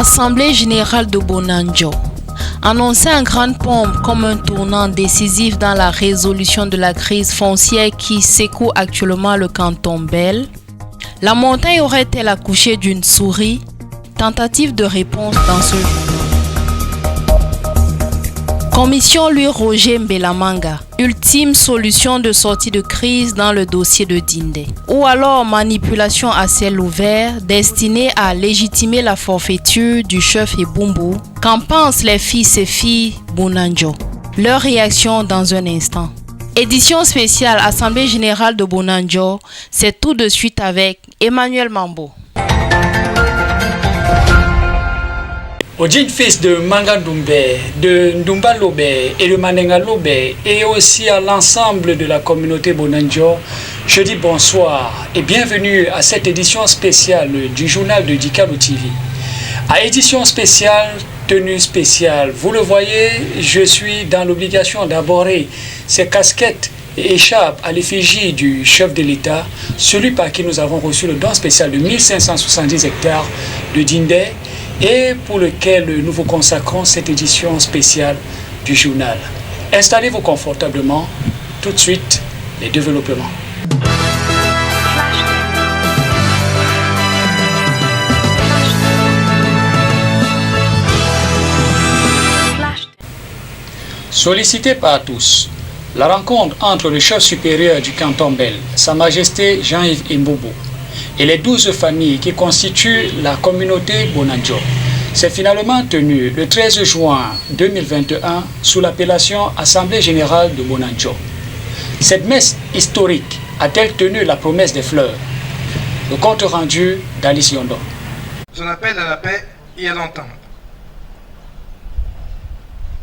Assemblée générale de Bonanjo. Annoncée en grande pompe comme un tournant décisif dans la résolution de la crise foncière qui secoue actuellement le canton Bel, la montagne aurait-elle accouché d'une souris? Tentative de réponse dans ce journal. Commission Louis-Roger Mbelamanga. Ultime solution de sortie de crise dans le dossier de Dindé. Ou alors manipulation à ciel ouvert destinée à légitimer la forfaiture du chef Ebumbu. Qu'en pensent les fils et filles Bonanjo? Leur réaction dans un instant. Édition spéciale Assemblée générale de Bonanjo, c'est tout de suite avec Emmanuel Mambo. Au digne fils de Manga Doumbé, de Ndumba Lobé et de Manenga Lobé, et aussi à l'ensemble de la communauté Bonanjo, je dis bonsoir et bienvenue à cette édition spéciale du journal de Dikalo TV. À édition spéciale, tenue spéciale, vous le voyez, je suis dans l'obligation d'aborder ces casquettes et écharpes à l'effigie du chef de l'État, celui par qui nous avons reçu le don spécial de 1570 hectares de Dindé, et pour lequel nous vous consacrons cette édition spéciale du journal. Installez-vous confortablement, tout de suite, les développements. Sollicité par tous, la rencontre entre le chef supérieur du canton Bel, Sa Majesté Jean-Yves Imbobo, et les 12 familles qui constituent la communauté Bonanjo s'est finalement tenue le 13 juin 2021 sous l'appellation Assemblée générale de Bonanjo. Cette messe historique a-t-elle tenu la promesse des fleurs? Le compte rendu d'Alice Yondo. On appelle à la paix il y a longtemps.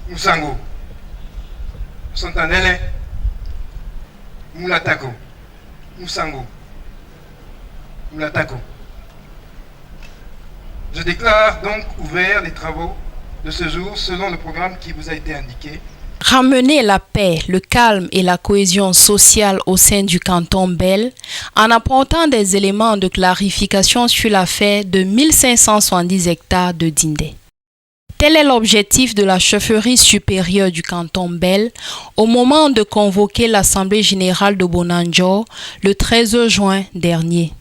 Musango, Santanele, Mulatako, Musango. Je déclare donc ouvert les travaux de ce jour selon le programme qui vous a été indiqué. Ramener la paix, le calme et la cohésion sociale au sein du canton Bel en apportant des éléments de clarification sur l'affaire de 1570 hectares de Dindé. Tel est l'objectif de la chefferie supérieure du canton Bel au moment de convoquer l'Assemblée générale de Bonanjo le 13 juin dernier.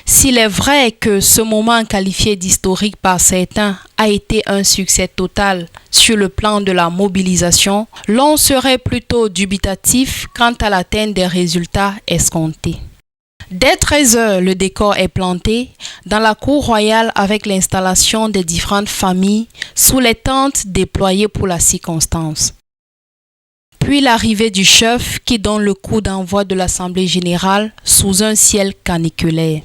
S'il est vrai que ce moment qualifié d'historique par certains a été un succès total sur le plan de la mobilisation, l'on serait plutôt dubitatif quant à l'atteinte des résultats escomptés. Dès 13 heures, le décor est planté dans la cour royale avec l'installation des différentes familles sous les tentes déployées pour la circonstance. Puis l'arrivée du chef qui donne le coup d'envoi de l'Assemblée générale sous un ciel caniculaire.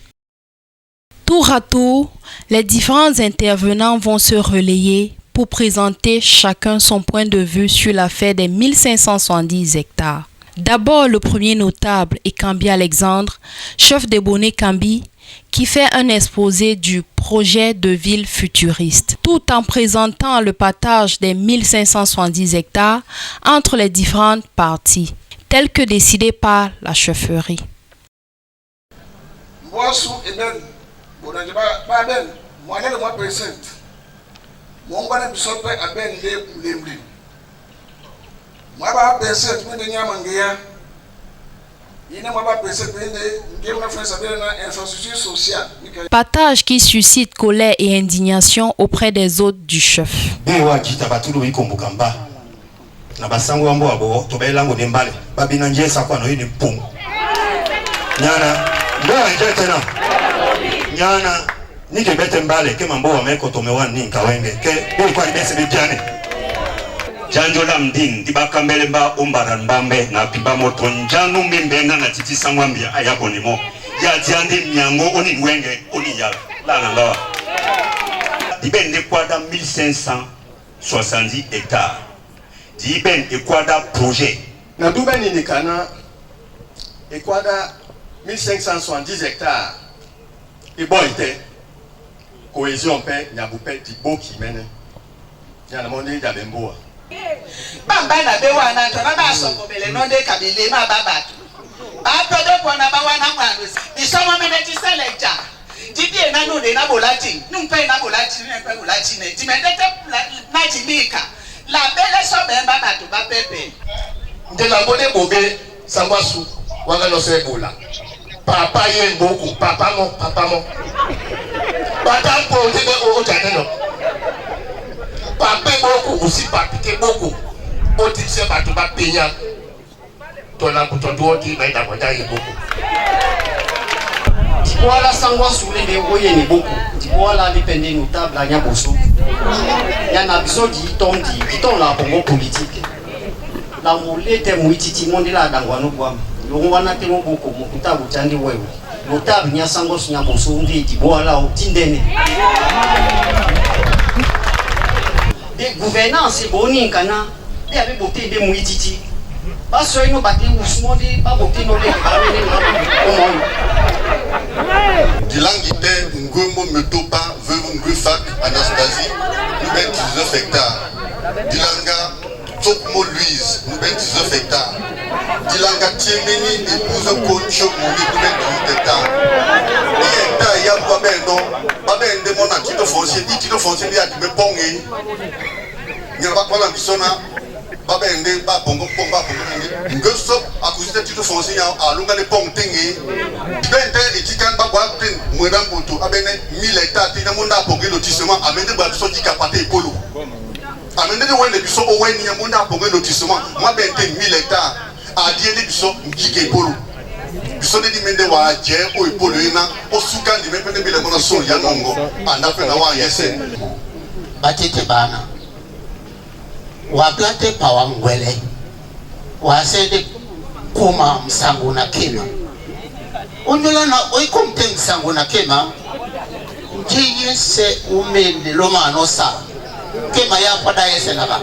Tour à tour, les différents intervenants vont se relayer pour présenter chacun son point de vue sur l'affaire des 1570 hectares. D'abord, le premier notable est Kambi Alexandre, chef des Bonnets Kambi, qui fait un exposé du projet de ville futuriste, tout en présentant le partage des 1570 hectares entre les différentes parties, tel que décidé par la chefferie. Partage qui suscite colère et indignation auprès des hôtes du chef. Janjola mding tibaka mbele mba umbaran mbambe na pibamo tonjanu mbembenga na titi sangwambia ayako nimo ya tiandi mnyango oni nwenge oni ya la nangawa dibende kwada 1570 hectares dibende kwada projet na dubeni nikana ekwada 1570 hectares iboite cohésion pe nyabupe diboki mene yana monde ya bemboa Bamba na bewa na tona ba sokobele nonde kabile ma babatu. Ba todo pona ba wana mwanu. Isoma meneti selector. Dibi na no de na bolati. Numpe na bolati ne pe bolati ne. Dimendete na jimika. La belle so bemba na to ba pepe. De la bonne bobe sangwasu wanga no se bola. Papa ye beaucoup, papa mon. Papa pour te o janelo. Papa beaucoup aussi papa beaucoup. O ti se ba to ba penya. To la ko to do ti ba da ko ta ye beaucoup. Voilà sangwasu le de oye ni beaucoup. Voilà dépendé notable à Nyaboso. Yana biso di ton la bongo politique. La moulé te muititi monde la dangwano kwam. Longwana te moboko mokuta butandi wewe. Notable nya sangwasu Nyaboso ndi di voilà o tindene. De gouvernance boni kana. De avec beauté de muititi. Pas soy no bati usmodi ba beauté no le ba Dilangite Ngombo Metopa veuve Ngufak Anastasie nous ben 19 hectares. Dilanga Tokmo Louise nous ben 19 hectares. Dilanga Tiemeni épouse Concho Mouli nous ben 18 hectares. Et hectares il y a pas ben non pas ben de mon titre foncier dit titre foncier il y a qui me pongé. Il n'y a pas la bisona Baba ende ba bongo pomba bongo ngoso akuzite titre foncier a lunga le pong tengi bende etikan ba bwa ten mwera mboto abene 1000 hectares tina monda ponge lotissement amende ba biso dikapate epolo amende de wende biso oweni ya monda ponge lotissement moi bende 1000 hectares a diende biso ngike epolo biso de dimende wa je o epolo ina osuka ndi mepende bile mona so ya nongo anda pe na wa yesen batete bana waplate pawangwele wasede kuma msangu na kema ondola na oikomte msangu na kema njiye se umende loma anosa kema ya pada yese naba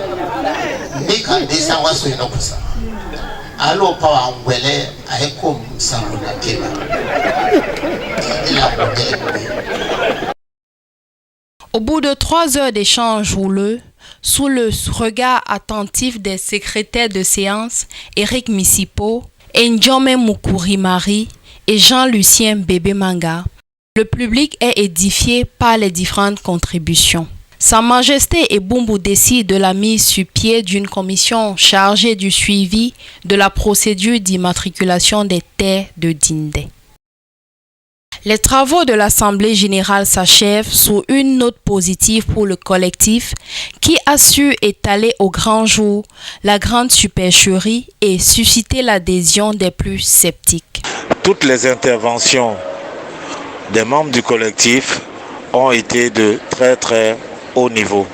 nika ndisa waso inokusa alo pawangwele aiko msangu na kema ila kudele. Au bout de 3 heures d'échange houleux, sous le regard attentif des secrétaires de séance, Éric Missipo, Njome Mukuri-Marie et Jean-Lucien Bébé Manga, le public est édifié par les différentes contributions. Sa Majesté Ebumbu décide de la mise sur pied d'une commission chargée du suivi de la procédure d'immatriculation des terres de Dindé. Les travaux de l'Assemblée générale s'achèvent sous une note positive pour le collectif qui a su étaler au grand jour la grande supercherie et susciter l'adhésion des plus sceptiques. Toutes les interventions des membres du collectif ont été de très haut niveau.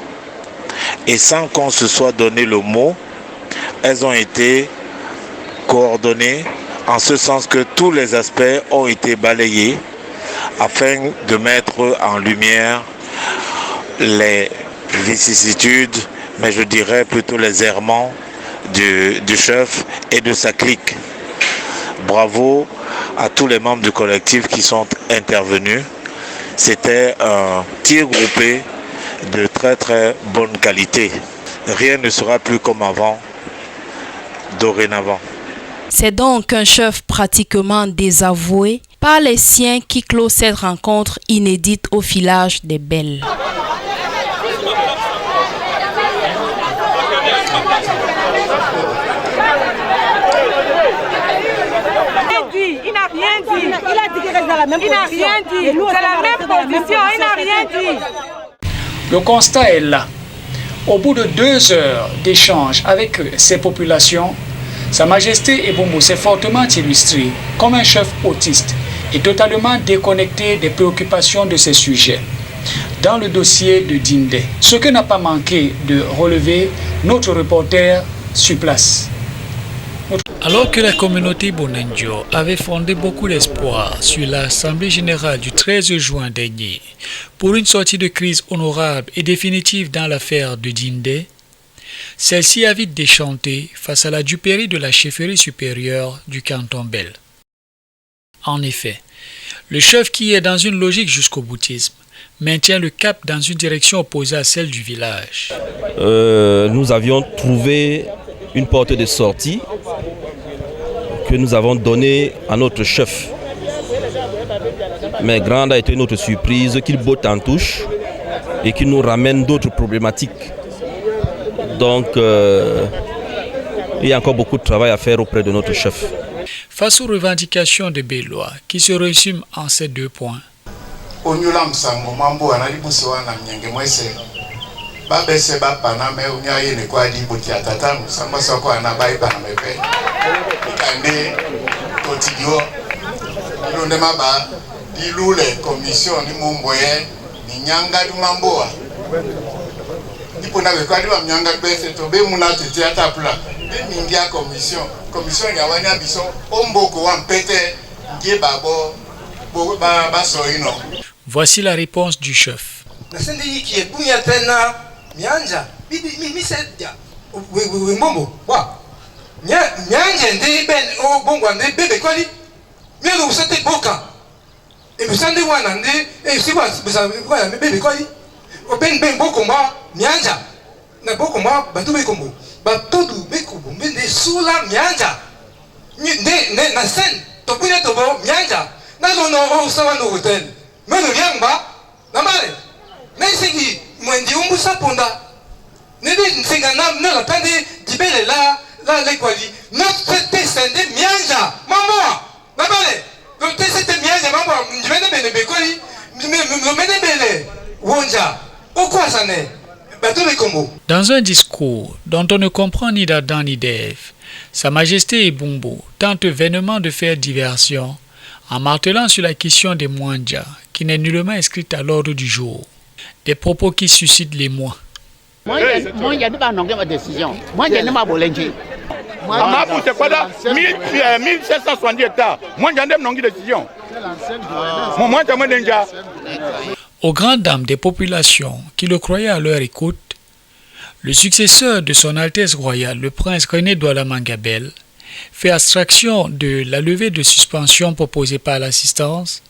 Et sans qu'on se soit donné le mot, elles ont été coordonnées en ce sens que tous les aspects ont été balayés afin de mettre en lumière les vicissitudes, mais je dirais plutôt les errements du chef et de sa clique. Bravo à tous les membres du collectif qui sont intervenus. C'était un tir groupé de très bonne qualité. Rien ne sera plus comme avant, dorénavant. C'est donc un chef pratiquement désavoué par les siens qui clôt cette rencontre inédite au village des Belles. Il n'a rien dit. Il a dit que c'est la même position. Il n'a rien dit. C'est la même position. Il n'a rien dit. Le constat est là. Au bout de 2 heures d'échange avec ces populations, Sa Majesté Ebumbu s'est fortement illustré comme un chef autiste et totalement déconnecté des préoccupations de ces sujets dans le dossier de Dindé. Ce que n'a pas manqué de relever notre reporter sur place. Alors que la communauté Bonanjo avait fondé beaucoup d'espoir sur l'Assemblée générale du 13 juin dernier pour une sortie de crise honorable et définitive dans l'affaire de Dindé, celle-ci a vite déchanté face à la duperie de la chefferie supérieure du canton Bel. En effet, le chef qui est dans une logique jusqu'au boutisme maintient le cap dans une direction opposée à celle du village. Nous avions trouvé une porte de sortie que nous avons donnée à notre chef. Mais grande a été notre surprise qu'il botte en touche et qu'il nous ramène d'autres problématiques. Donc, il y a encore beaucoup de travail à faire auprès de notre chef. Face aux revendications de Bellois, qui se résument en ces 2 points. Voici la réponse du chef. Dans un discours dont on ne comprend ni d'Adam ni d'Ève, Sa Majesté Ebumbo tente vainement de faire diversion en martelant sur la question des Mwanja, qui n'est nullement inscrite à l'ordre du jour. Des propos qui suscitent l'émoi. Mwanja n'est pas ma décision. Mwanja n'est pas Bolenji. C'est quoi là 1770 hectares. Mwanja n'est pas décision. Aux grandes dames des populations qui le croyaient à leur écoute, le successeur de son Altesse royale, le prince René Douala Mangabel, fait abstraction de la levée de suspension proposée par l'assistance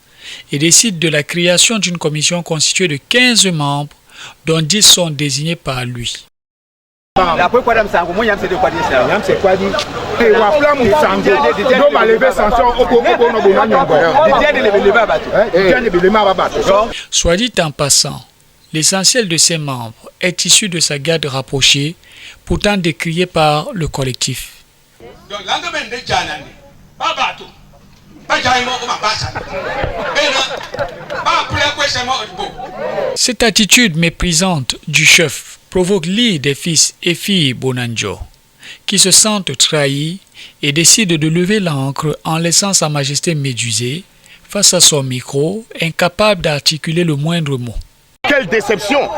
et décide de la création d'une commission constituée de 15 membres, dont 10 sont désignés par lui. Soit dit en passant, l'essentiel de ses membres est issu de sa garde rapprochée, pourtant décriée par le collectif. Cette attitude méprisante du chef provoque l'ire des fils et filles Bonanjo, qui se sentent trahis et décident de lever l'ancre en laissant Sa Majesté médusée face à son micro, incapable d'articuler le moindre mot. Quelle déception!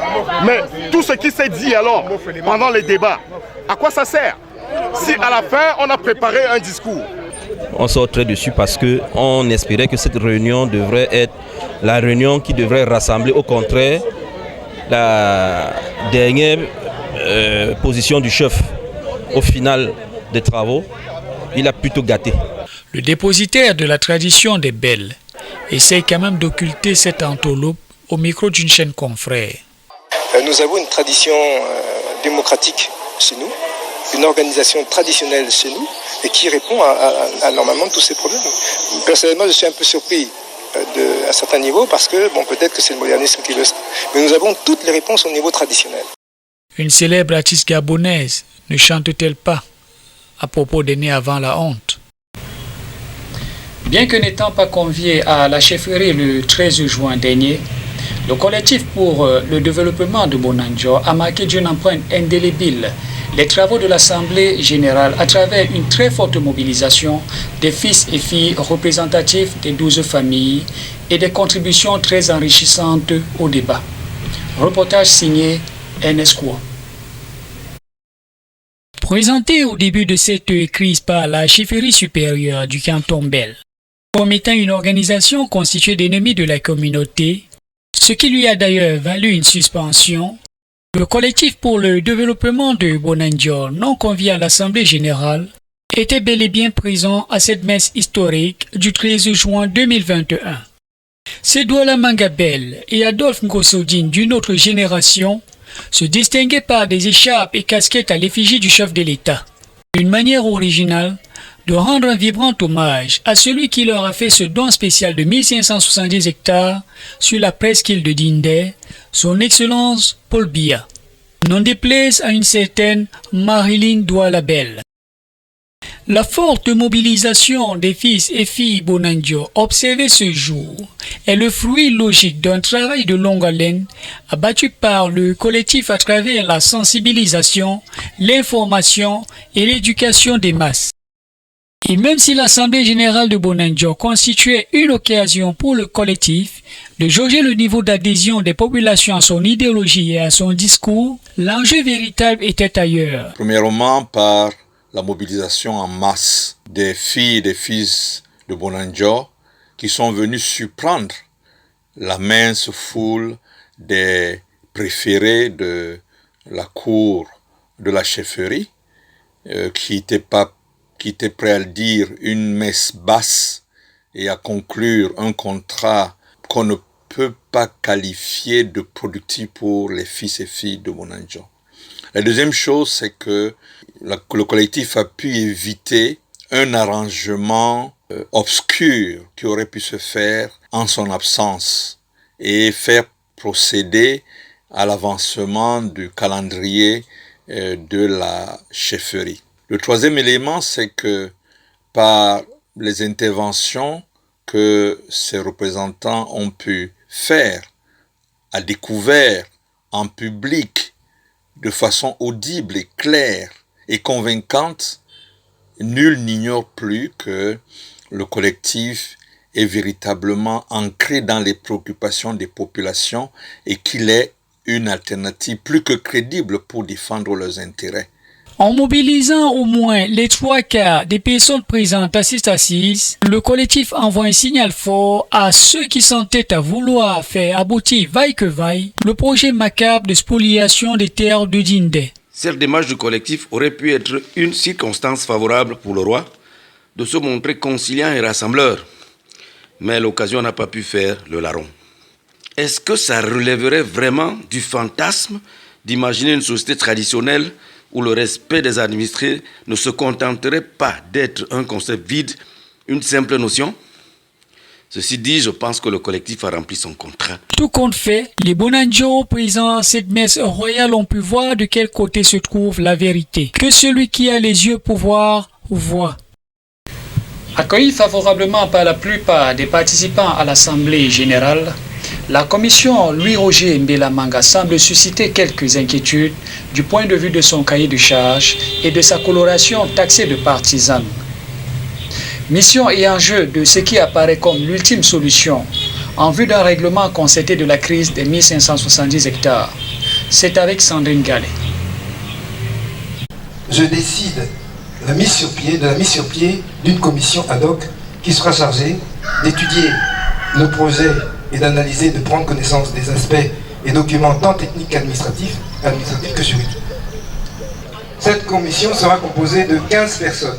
Mais tout ce qui s'est dit alors pendant les débats, à quoi ça sert? Si à la fin on a préparé un discours. On sort très dessus parce qu'on espérait que cette réunion devrait être la réunion qui devrait rassembler, au contraire, la dernière position du chef au final des travaux. Il a plutôt gâté. Le dépositaire de la tradition des Belles essaye quand même d'occulter cette entourloupe au micro d'une chaîne confrère. Nous avons une tradition démocratique chez nous, une organisation traditionnelle chez nous et qui répond à normalement tous ces problèmes. Personnellement, je suis un peu surpris à certains niveaux parce que bon, peut-être que c'est le modernisme qui le sait. Mais nous avons toutes les réponses au niveau traditionnel. Une célèbre artiste gabonaise ne chante-t-elle pas à propos des nés avant la honte? Bien que n'étant pas convié à la chefferie le 13 juin dernier, le collectif pour le développement de Bonanjo a marqué d'une empreinte indélébile les travaux de l'Assemblée générale à travers une très forte mobilisation des fils et filles représentatifs des 12 familles et des contributions très enrichissantes au débat. Reportage signé NSQ. Présenté au début de cette crise par la chefferie supérieure du canton Bel, comme étant une organisation constituée d'ennemis de la communauté, ce qui lui a d'ailleurs valu une suspension, le collectif pour le développement de Bonanjo, non convié à l'Assemblée générale, était bel et bien présent à cette messe historique du 13 juin 2021. C'est Douala Mangabel et Adolphe Ngosodine d'une autre génération se distinguaient par des écharpes et casquettes à l'effigie du chef de l'État. Une manière originale de rendre un vibrant hommage à celui qui leur a fait ce don spécial de 1570 hectares sur la presqu'île de Dindé, son Excellence Paul Biya. N'en déplaise à une certaine Marilyn Douala-Belle. La forte mobilisation des fils et filles Bonanjo observée ce jour est le fruit logique d'un travail de longue haleine abattu par le collectif à travers la sensibilisation, l'information et l'éducation des masses. Et même si l'Assemblée générale de Bonanjo constituait une occasion pour le collectif de jauger le niveau d'adhésion des populations à son idéologie et à son discours, l'enjeu véritable était ailleurs. Premièrement, par la mobilisation en masse des filles et des fils de Bonanjo qui sont venus surprendre la mince foule des préférés de la cour de la chefferie qui étaient prêts à dire une messe basse et à conclure un contrat qu'on ne peut pas qualifier de productif pour les fils et filles de Bonanjo. La deuxième chose, c'est que le collectif a pu éviter un arrangement obscur qui aurait pu se faire en son absence et faire procéder à l'avancement du calendrier de la chefferie. Le troisième élément, c'est que par les interventions que ces représentants ont pu faire à découvert, en public, de façon audible et claire et convaincante, nul n'ignore plus que le collectif est véritablement ancré dans les préoccupations des populations et qu'il est une alternative plus que crédible pour défendre leurs intérêts. En mobilisant au moins les 3/4 des personnes présentes à cette assise, le collectif envoie un signal fort à ceux qui s'entêtent à vouloir faire aboutir vaille que vaille le projet macabre de spoliation des terres de Dindé. Cette démarche du collectif aurait pu être une circonstance favorable pour le roi de se montrer conciliant et rassembleur, mais l'occasion n'a pas pu faire le larron. Est-ce que ça relèverait vraiment du fantasme d'imaginer une société traditionnelle où le respect des administrés ne se contenterait pas d'être un concept vide, une simple notion? Ceci dit, je pense que le collectif a rempli son contrat. Tout compte fait, les Bonanjo présents à cette messe royale ont pu voir de quel côté se trouve la vérité. Que celui qui a les yeux pour voir, voit. Accueilli favorablement par la plupart des participants à l'Assemblée générale, la commission Louis-Roger Mbela-Manga semble susciter quelques inquiétudes du point de vue de son cahier de charges et de sa coloration taxée de partisane. Mission et enjeu de ce qui apparaît comme l'ultime solution en vue d'un règlement concerté de la crise des 1570 hectares. C'est avec Sandrine Gallet. Je décide de la mise sur pied d'une commission ad hoc qui sera chargée d'étudier le projet et d'analyser, de prendre connaissance des aspects et documents tant techniques qu'administratifs que juridiques. Cette commission sera composée de 15 personnes,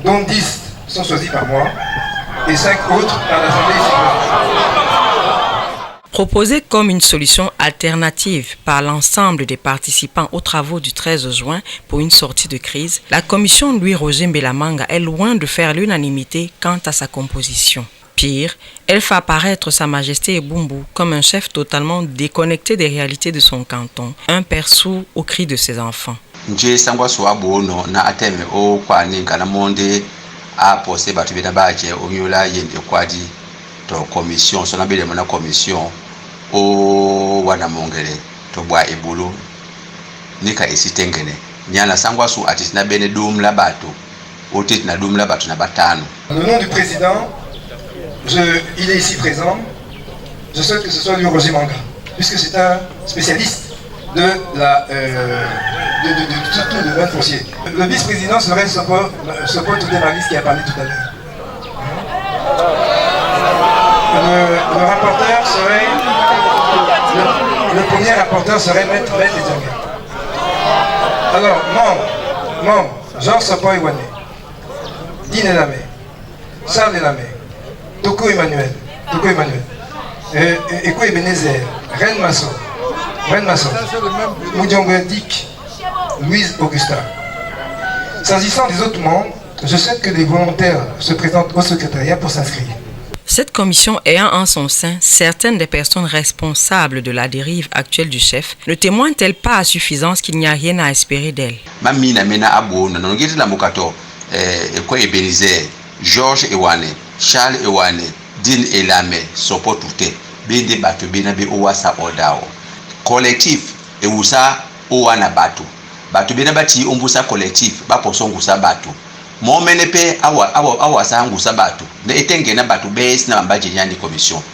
dont 10 sont choisies par moi et 5 autres par l'Assemblée générale. Proposée comme une solution alternative par l'ensemble des participants aux travaux du 13 juin pour une sortie de crise, la commission Louis-Roger Mbela-Manga est loin de faire l'unanimité quant à sa composition. Pire, elle fait apparaître Sa Majesté Ebumbu comme un chef totalement déconnecté des réalités de son canton, un père sourd aux cris de ses enfants. Nje sangwa swabono na ateme o kwani kana monde a posé batu bena baje o miola yende kwadi to commission sona bele mona commission o wana mongere to bwa ebulu nika esitengene nyana sangwa su atisina bene dum la bato otit na dum la bato na batano. Au nom du président, il est ici présent. Je souhaite que ce soit Louis-Roger Manga, puisque c'est un spécialiste de domaine foncier. Le vice-président serait Sopo Toudemalis qui a parlé tout à l'heure. Le rapporteur serait... Le premier rapporteur serait Maître Edjanga. Alors, membre, Jean Sopo Iwane, Dine Lamé, Charles Lamé, Toko Emmanuel, Eko Ebenezer, Ren Masson, Moudiongo Dick, Louise Augustin. S'agissant des autres membres, Je souhaite que les volontaires se présentent au secrétariat pour s'inscrire. Cette commission ayant en son sein certaines des personnes responsables de la dérive actuelle du chef, ne témoigne-t-elle pas à suffisance qu'il n'y a rien à espérer d'elle? Georges Ewane, Charles Ewane, Dean Elame, Sopo Tute, Bende Batu Benabe Owasa Odao. Collectif, Ewusa Owana Batu. Batu Benabati Umbusa collectif, Baposongusa Batu.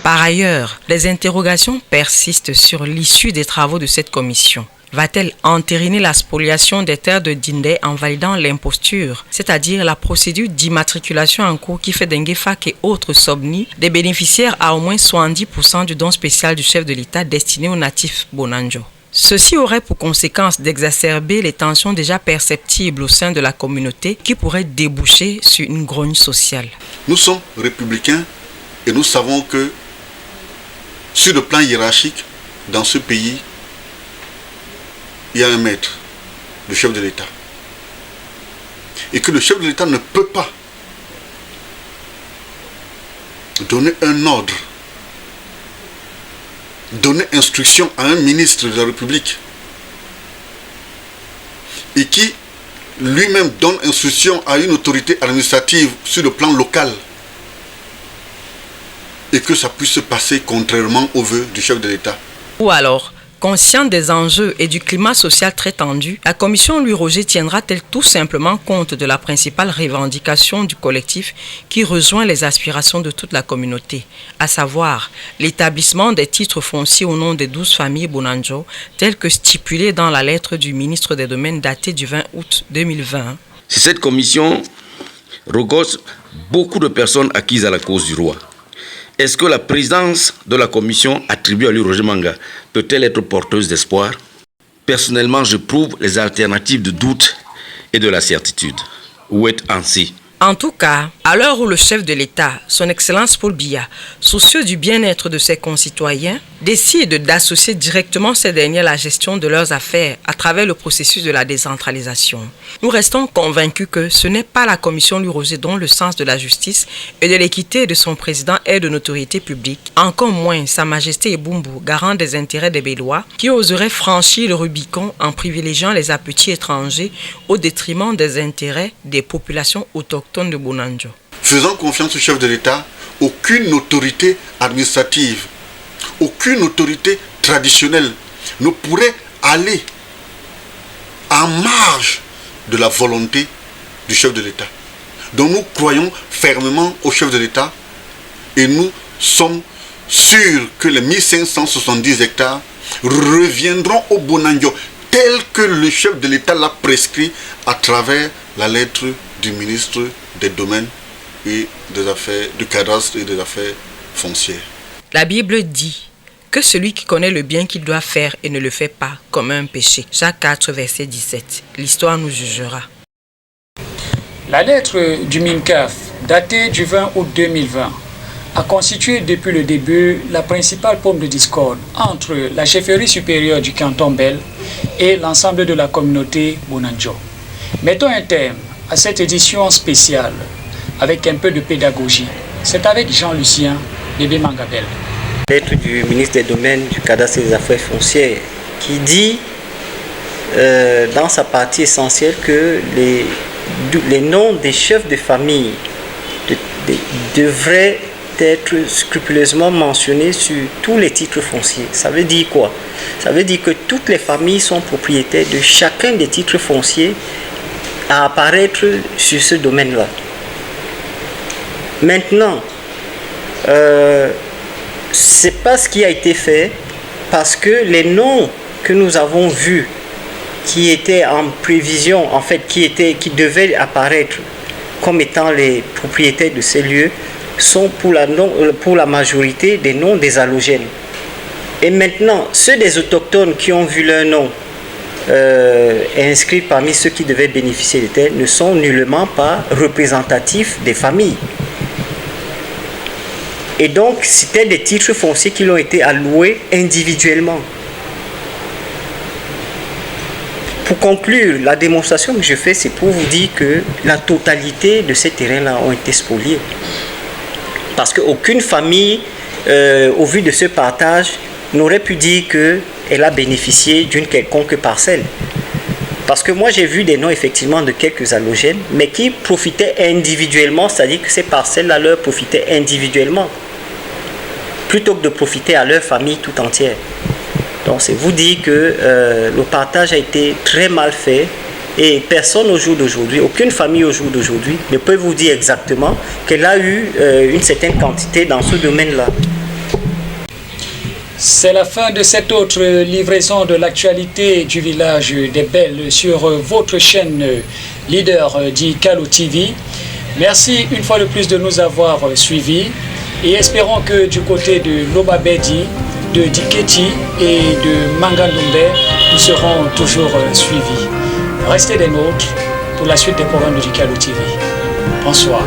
Par ailleurs, les interrogations persistent sur l'issue des travaux de cette commission. Va-t-elle entériner la spoliation des terres de Dindé en validant l'imposture, c'est-à-dire la procédure d'immatriculation en cours qui fait d'Engefak et autres Sobni des bénéficiaires à au moins 70% du don spécial du chef de l'État destiné aux natifs Bonanjo? Ceci aurait pour conséquence d'exacerber les tensions déjà perceptibles au sein de la communauté qui pourraient déboucher sur une grogne sociale. Nous sommes républicains et nous savons que sur le plan hiérarchique, dans ce pays, il y a un maître, le chef de l'État. Et que le chef de l'État ne peut pas donner un ordre, donner instruction à un ministre de la République et qui lui-même donne instruction à une autorité administrative sur le plan local et que ça puisse se passer contrairement aux vœux du chef de l'État. Ou alors, consciente des enjeux et du climat social très tendu, la commission Louis Roger tiendra-t-elle tout simplement compte de la principale revendication du collectif qui rejoint les aspirations de toute la communauté, à savoir l'établissement des titres fonciers au nom des 12 familles Bonanjo, tels que stipulé dans la lettre du ministre des Domaines datée du 20 août 2020. Si cette commission regorge beaucoup de personnes acquises à la cause du roi, est-ce que la présidence de la commission attribuée à Louis Roger Manga peut-elle être porteuse d'espoir? Personnellement, je prouve les alternatives de doute et de la certitude. Où est ainsi? En tout cas, à l'heure où le chef de l'État, son Excellence Paul Biya, soucieux du bien-être de ses concitoyens, décide d'associer directement ces derniers à la gestion de leurs affaires à travers le processus de la décentralisation, nous restons convaincus que ce n'est pas la commission Louis Roger dont le sens de la justice et de l'équité de son président est de notoriété publique, encore moins Sa Majesté Ebumbu, garant des intérêts des Bélois, qui oserait franchir le Rubicon en privilégiant les appétits étrangers au détriment des intérêts des populations autochtones de Bonanjo. Faisant confiance au chef de l'État, aucune autorité administrative, aucune autorité traditionnelle ne pourrait aller en marge de la volonté du chef de l'État. Donc nous croyons fermement au chef de l'État et nous sommes sûrs que les 1570 hectares reviendront au Bonanjo tel que le chef de l'État l'a prescrit à travers la lettre du ministre des Domaines et des affaires, du cadastre et des affaires foncières. La Bible dit que celui qui connaît le bien qu'il doit faire et ne le fait pas comme un péché. Jacques 4, verset 17. L'histoire nous jugera. La lettre du MINCAF, datée du 20 août 2020, a constitué depuis le début la principale pomme de discorde entre la chefferie supérieure du canton Bel et l'ensemble de la communauté Bonanjo. Mettons un terme à cette édition spéciale avec un peu de pédagogie. C'est avec Jean-Lucien Bébé Mangabel. Lettre du ministre des Domaines, du cadastre et des affaires foncières qui dit dans sa partie essentielle que les noms des chefs de famille devraient être scrupuleusement mentionnés sur tous les titres fonciers. Ça veut dire quoi? Ça veut dire que toutes les familles sont propriétaires de chacun des titres fonciers à apparaître sur ce domaine-là. Maintenant, c'est pas ce qui a été fait parce que les noms que nous avons vus qui étaient en prévision, en fait, qui devaient apparaître comme étant les propriétaires de ces lieux sont pour la majorité des noms des allogènes. Et maintenant, ceux des autochtones qui ont vu leur nom inscrits parmi ceux qui devaient bénéficier des terres ne sont nullement pas représentatifs des familles. Et donc, c'était des titres fonciers qui ont été alloués individuellement. Pour conclure, la démonstration que je fais, c'est pour vous dire que la totalité de ces terrains-là ont été spoliés. Parce qu'aucune famille, au vu de ce partage, n'aurait pu dire qu'elle a bénéficié d'une quelconque parcelle. Parce que moi, j'ai vu des noms effectivement de quelques allogènes, mais qui profitaient individuellement, c'est-à-dire que ces parcelles-là leur profitaient individuellement, plutôt que de profiter à leur famille tout entière. Donc, c'est vous dire que le partage a été très mal fait et personne au jour d'aujourd'hui, aucune famille au jour d'aujourd'hui ne peut vous dire exactement qu'elle a eu une certaine quantité dans ce domaine-là. C'est la fin de cette autre livraison de l'actualité du village des Belles sur votre chaîne leader d'Ikalo TV. Merci une fois de plus de nous avoir suivis et espérons que du côté de Lobabedi, de Diketi et de Mangandumbe, nous serons toujours suivis. Restez des nôtres pour la suite des programmes de Ikalo TV. Bonsoir.